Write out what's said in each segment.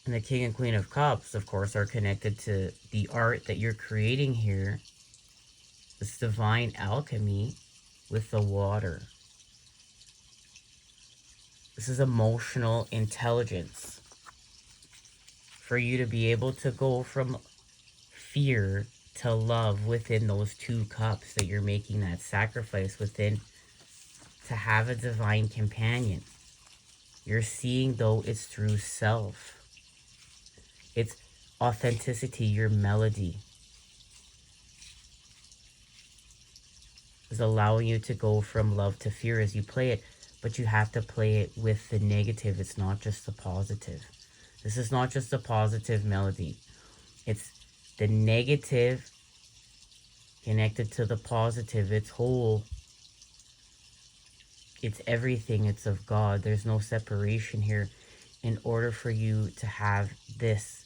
And the King and Queen of Cups, of course, are connected to the art that you're creating here. This divine alchemy with the water. This is emotional intelligence. For you to be able to go from fear to love within those two cups that you're making that sacrifice within, to have a divine companion. You're seeing, though, it's through self. It's authenticity, your melody is allowing you to go from love to fear as you play it, but you have to play it with the negative. It's not just the positive. This is not just a positive melody. It's the negative connected to the positive. It's whole. It's everything. It's of God. There's no separation here. In order for you to have this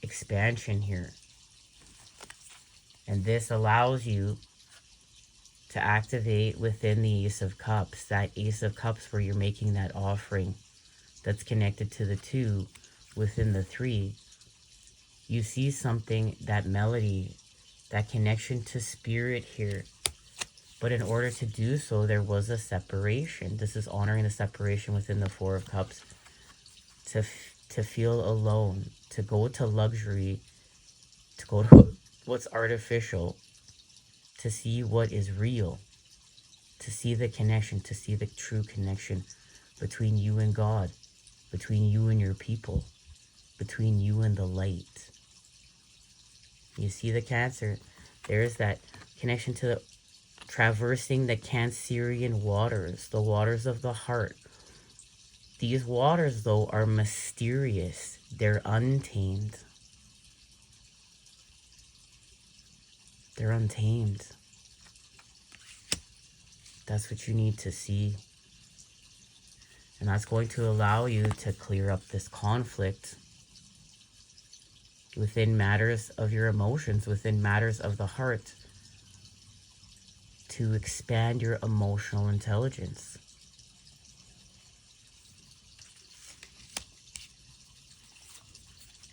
expansion here. And this allows you to activate within the Ace of Cups. That Ace of Cups where you're making that offering that's connected to the 2 within the 3. You see something, that melody, that connection to spirit here. But in order to do so, there was a separation. This is honoring the separation within the 4 of Cups. To feel alone, to go to luxury, to go to what's artificial, to see what is real, to see the connection, to see the true connection between you and God, between you and your people, between you and the light. You see the Cancer? There's that connection to the traversing the Cancerian waters, the waters of the heart. These waters, though, are mysterious. They're untamed. They're untamed. That's what you need to see. And that's going to allow you to clear up this conflict within matters of your emotions, within matters of the heart, to expand your emotional intelligence.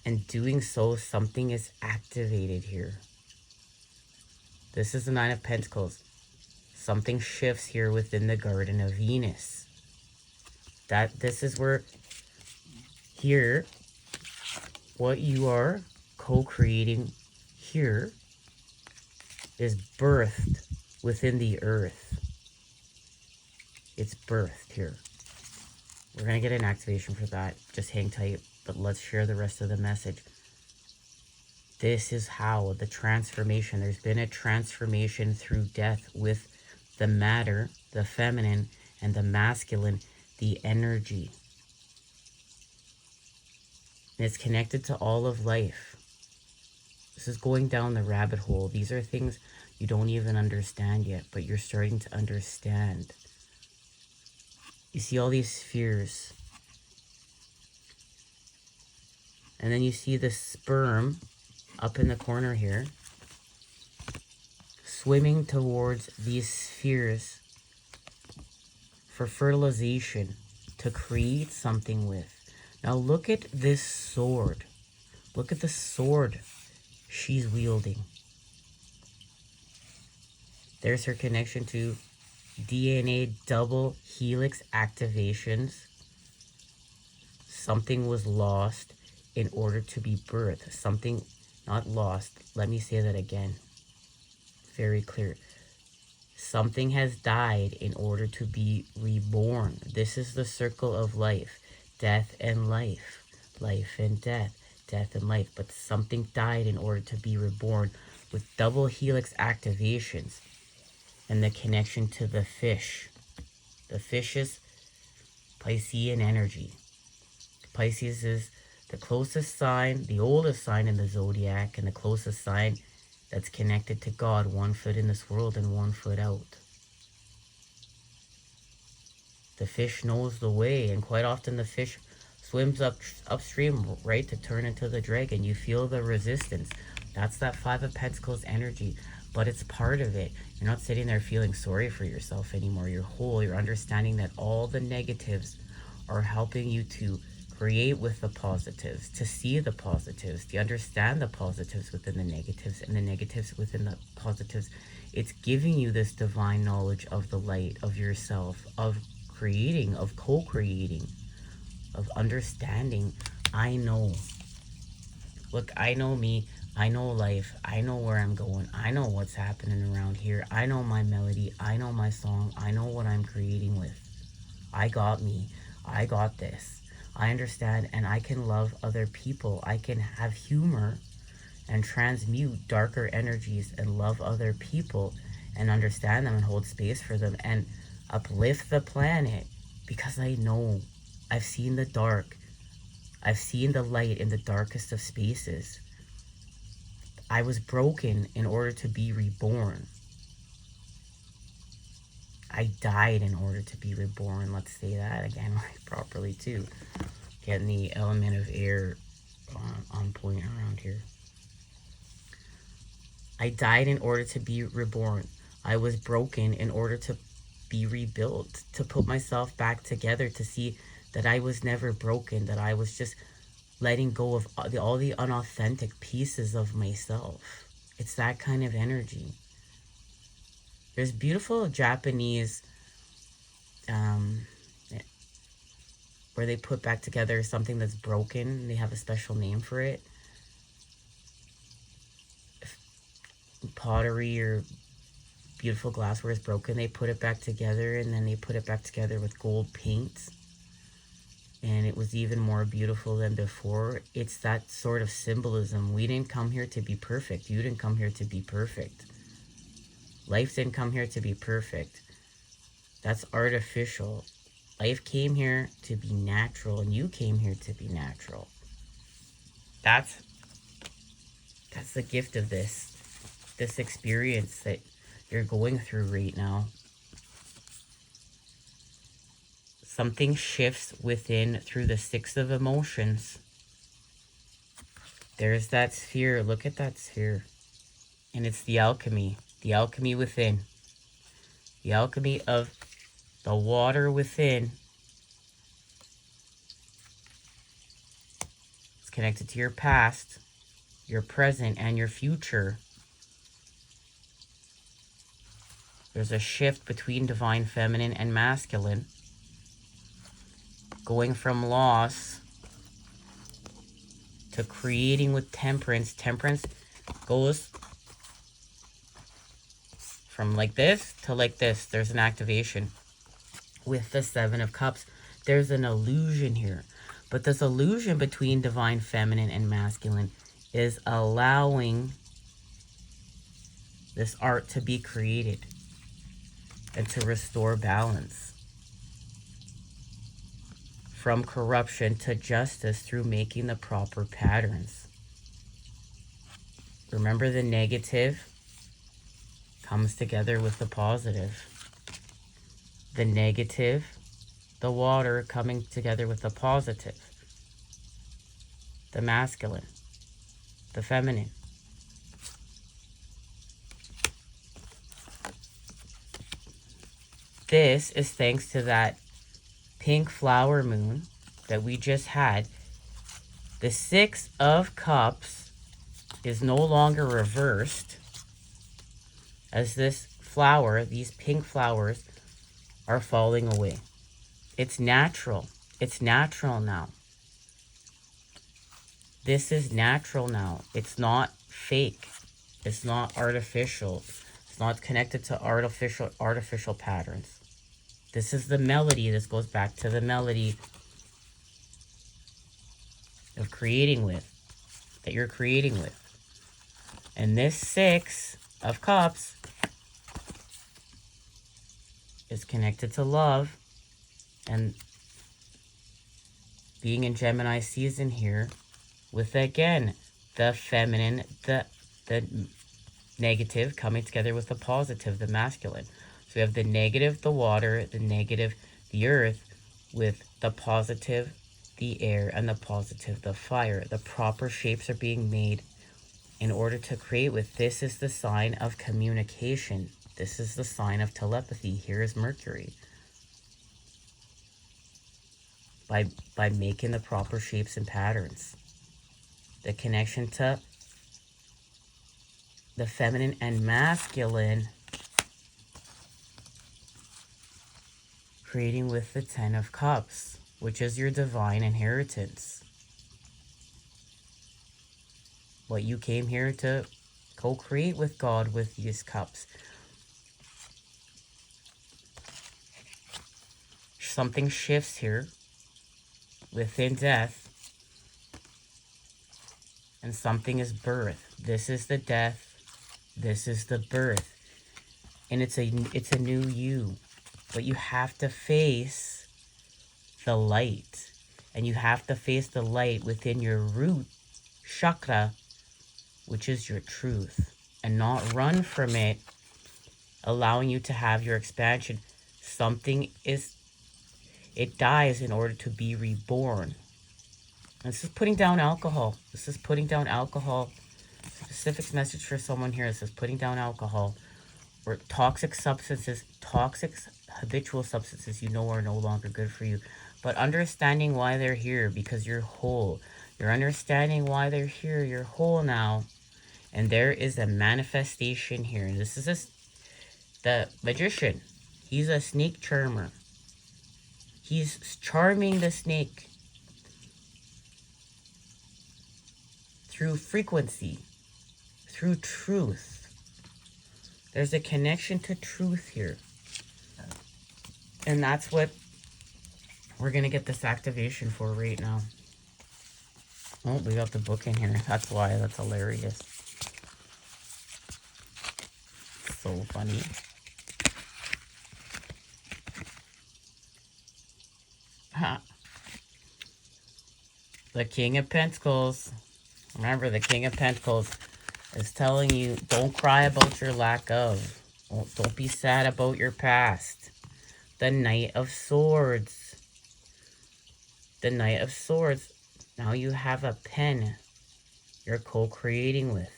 And doing so, something is activated here. This is the 9 of Pentacles. Something shifts here within the Garden of Venus. This is where, here, what you are co-creating here is birthed within the earth. It's birthed here. We're going to get an activation for that. Just hang tight, but let's share the rest of the message. This is how the transformation, there's been a transformation through death with the matter, the feminine, and the masculine, the energy. And it's connected to all of life. This is going down the rabbit hole. These are things you don't even understand yet, but you're starting to understand. You see all these spheres. And then you see the sperm up in the corner here, swimming towards these spheres for fertilization, to create something with. Now look at this sword. Look at the sword she's wielding. There's her connection to DNA double helix activations. Something was lost in order to be birthed. Something not lost. Let me say that again. Very clear. Something has died in order to be reborn. This is the circle of life. Death and life. Life and death. Death and life. But something died in order to be reborn with double helix activations. And the connection to the fish. The fish is Piscean energy. Pisces is the closest sign, the oldest sign in the zodiac, and the closest sign that's connected to God, 1 foot in this world and 1 foot out. The fish knows the way, and quite often the fish swims upstream, right, to turn into the dragon. You feel the resistance. That's that 5 of Pentacles energy, but it's part of it. You're not sitting there feeling sorry for yourself anymore. You're whole. You're understanding that all the negatives are helping you to create with the positives, to see the positives, to understand the positives within the negatives and the negatives within the positives. It's giving you this divine knowledge of the light, of yourself, of creating, of co-creating, of understanding. I know. Look, I know me. I know life. I know where I'm going. I know what's happening around here. I know my melody. I know my song. I know what I'm creating with. I got me. I got this. I understand, and I can love other people. I can have humor and transmute darker energies and love other people and understand them and hold space for them and uplift the planet, because I know. I've seen the dark. I've seen the light in the darkest of spaces. I was broken in order to be reborn. I died in order to be reborn. Let's say that again properly too. Getting the element of air on point around here. I died in order to be reborn. I was broken in order to be rebuilt, to put myself back together, to see that I was never broken, that I was just letting go of all the unauthentic pieces of myself. It's that kind of energy. There's beautiful Japanese where they put back together something that's broken. They have a special name for it. If pottery or beautiful glassware is broken, they put it back together, and then they put it back together with gold paint. And it was even more beautiful than before. It's that sort of symbolism. We didn't come here to be perfect. You didn't come here to be perfect. Life didn't come here to be perfect. That's artificial. Life came here to be natural, and you came here to be natural. That's the gift of this experience that you're going through right now. Something shifts within through the 6 of emotions. There's that sphere. Look at that sphere. And it's the alchemy. The alchemy within. The alchemy of the water within. It's connected to your past, your present, and your future. There's a shift between divine feminine and masculine. Going from loss to creating with temperance. Temperance goes from like this to like this. There's an activation. With the 7 of Cups, there's an illusion here. But this illusion between divine feminine and masculine is allowing this art to be created and to restore balance. From corruption to justice through making the proper patterns. Remember, the negative comes together with the positive. The negative, the water coming together with the positive. The masculine, the feminine. This is thanks to that pink flower moon that we just had. The 6 of Cups is no longer reversed, as this flower, these pink flowers, are falling away. It's natural. It's natural now. This is natural now. It's not fake. It's not artificial. It's not connected to artificial patterns. This is the melody. This goes back to the melody of creating with, that you're creating with. And this 6 of Cups is connected to love, and being in Gemini season here with, again, the feminine, the negative coming together with the positive, the masculine. So we have the negative, the water, the negative, the earth, with the positive, the air, and the positive, the fire. The proper shapes are being made in order to create with. This is the sign of communication. This is the sign of telepathy. Here is Mercury. by making the proper shapes and patterns. The connection to the feminine and masculine, creating with the 10 of Cups, which is your divine inheritance. What you came here to co-create with God with these cups. Something shifts here within death, and something is birth. This is the death, this is the birth, and it's a new you. But you have to face the light, and you have to face the light within your root chakra, which is your truth, and not run from it, allowing you to have your expansion. It dies in order to be reborn. And this is putting down alcohol. This is putting down alcohol. Specific message for someone here. This is putting down alcohol. Or toxic substances, toxic habitual substances you know are no longer good for you. But understanding why they're here, because you're whole. You're understanding why they're here. You're whole now. And there is a manifestation here. And this is the magician. He's a snake charmer. He's charming the snake through frequency, through truth. There's a connection to truth here. And that's what we're going to get this activation for right now. Oh, we got the book in here. That's why. That's hilarious. So funny. Ha. The King of Pentacles. Remember, the King of Pentacles is telling you, don't cry about your lack of. Don't be sad about your past. The Knight of Swords. The Knight of Swords. Now you have a pen you're co-creating with.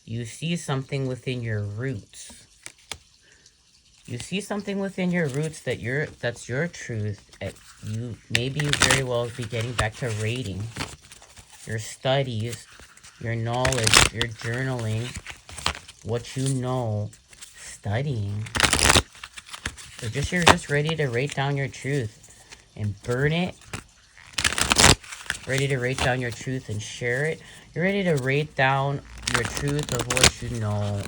You see something within your roots. You see something within your roots that's your truth. You maybe very well be getting back to reading. Your studies, your knowledge, your journaling, what you know, studying. You're just ready to write down your truth and burn it. Ready to write down your truth and share it. You're ready to write down your truth of what you know,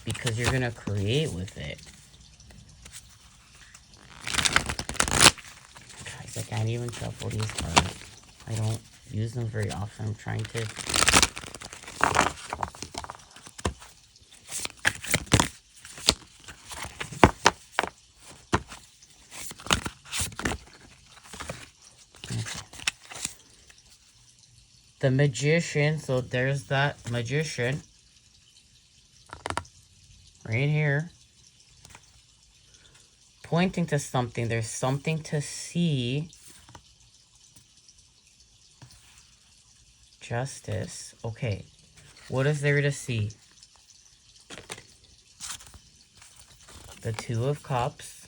because you're going to create with it. Guys, I can't even shuffle these cards. I don't use them very often. I'm trying to... The Magician, so there's that Magician right here, pointing to something. There's something to see. Justice. Okay, what is there to see? The Two of Cups.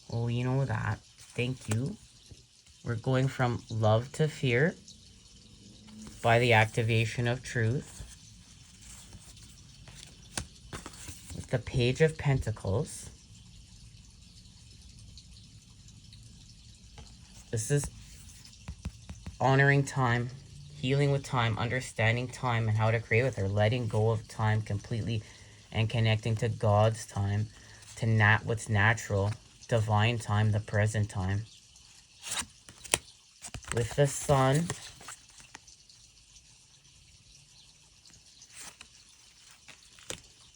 Well, you know that. Thank you. We're going from love to fear by the activation of truth. With the Page of Pentacles. This is honoring time, healing with time, understanding time and how to create with her, letting go of time completely and connecting to God's time, to what's natural, divine time, the present time. With the Sun,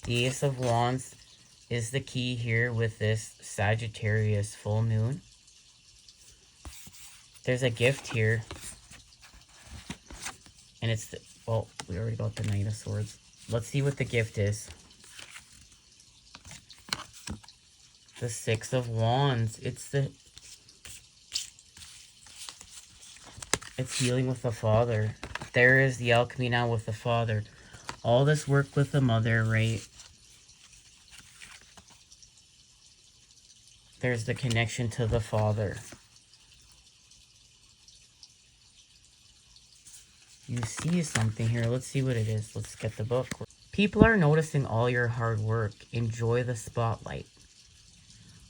the Ace of Wands is the key here with this Sagittarius full moon. There's a gift here. And it's the... Well, we already got the Knight of Swords. Let's see what the gift is. The Six of Wands. It's healing with the Father. There is the alchemy now with the Father. All this work with the Mother, right? There's the connection to the Father. You see something here. Let's see what it is. Let's get the book. People are noticing all your hard work. Enjoy the spotlight.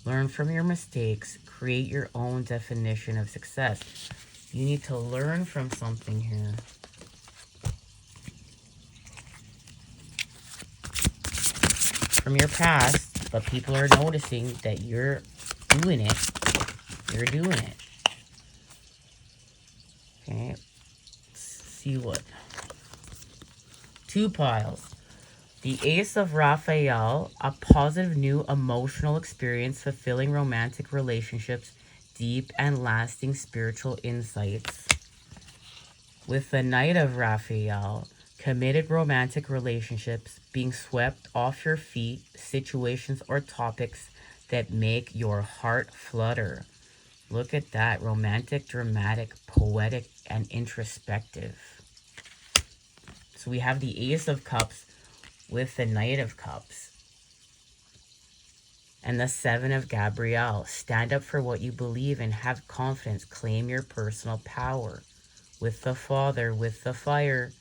Learn from your mistakes. Create your own definition of success. You need to learn from something here. From your past, but people are noticing that you're doing it. You're doing it. Okay. Let's see what. 2 piles. The Ace of Raphael, a positive new emotional experience, fulfilling romantic relationships, deep and lasting spiritual insights. With the Knight of Raphael, committed romantic relationships, being swept off your feet, situations or topics that make your heart flutter. Look at that, romantic, dramatic, poetic, and introspective. So we have the Ace of Cups with the Knight of Cups. And the 7 of Gabrielle. Stand up for what you believe in. Have confidence. Claim your personal power. With the Father, with the fire.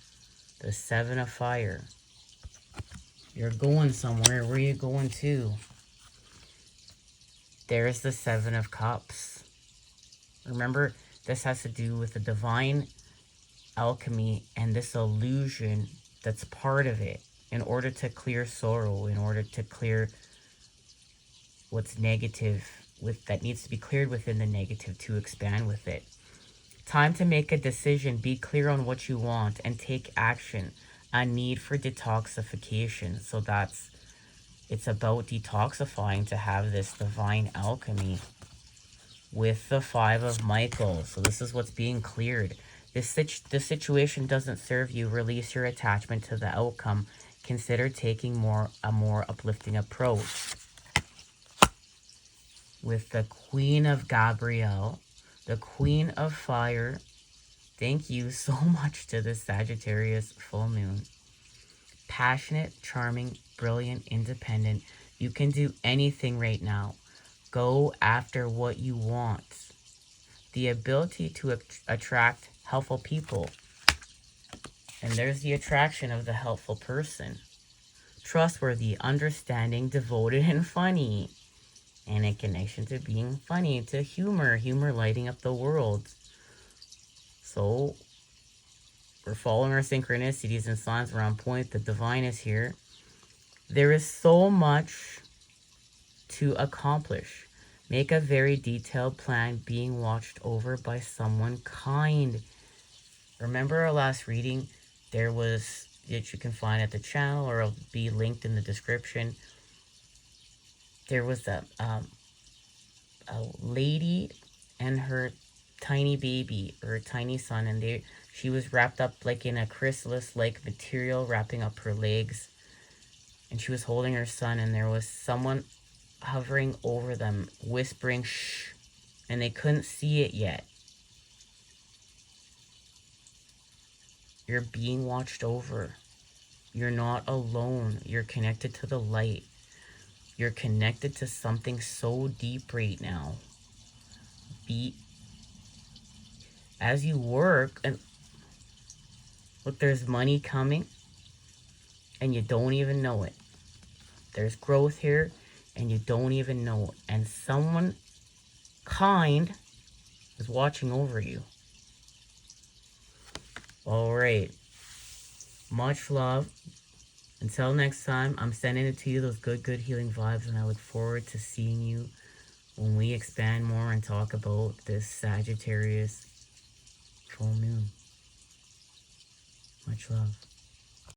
The 7 of fire. You're going somewhere. Where are you going to? There's the 7 of Cups. Remember, this has to do with the divine alchemy and this illusion that's part of it. In order to clear sorrow, in order to clear what's negative, that needs to be cleared within the negative to expand with it. Time to make a decision. Be clear on what you want and take action. A need for detoxification. So it's about detoxifying to have this divine alchemy with the 5 of Michael. So this is what's being cleared. This situation doesn't serve you. Release your attachment to the outcome. Consider taking a more uplifting approach. With the Queen of Gabrielle, the Queen of Fire. Thank you so much to the Sagittarius full moon. Passionate, charming, brilliant, independent. You can do anything right now. Go after what you want. The ability to attract helpful people. And there's the attraction of the helpful person. Trustworthy, understanding, devoted, and funny. And a connection to being funny, to humor. Humor lighting up the world. So, we're following our synchronicities and signs. We're on point. The divine is here. There is so much to accomplish. Make a very detailed plan, being watched over by someone kind. Remember our last reading? There was, that you can find at the channel or it'll be linked in the description. There was a lady and her tiny baby or tiny son, and she was wrapped up like in a chrysalis like material, wrapping up her legs, and she was holding her son, and there was someone hovering over them, whispering shh, and they couldn't see it yet. You're being watched over. You're not alone. You're connected to the light. You're connected to something so deep right now. As you work, and look, there's money coming, and you don't even know it. There's growth here, and you don't even know it. And someone kind is watching over you. All right. Much love. Until next time, I'm sending it to you, those good healing vibes, and I look forward to seeing you when we expand more and talk about this Sagittarius full moon. Much love.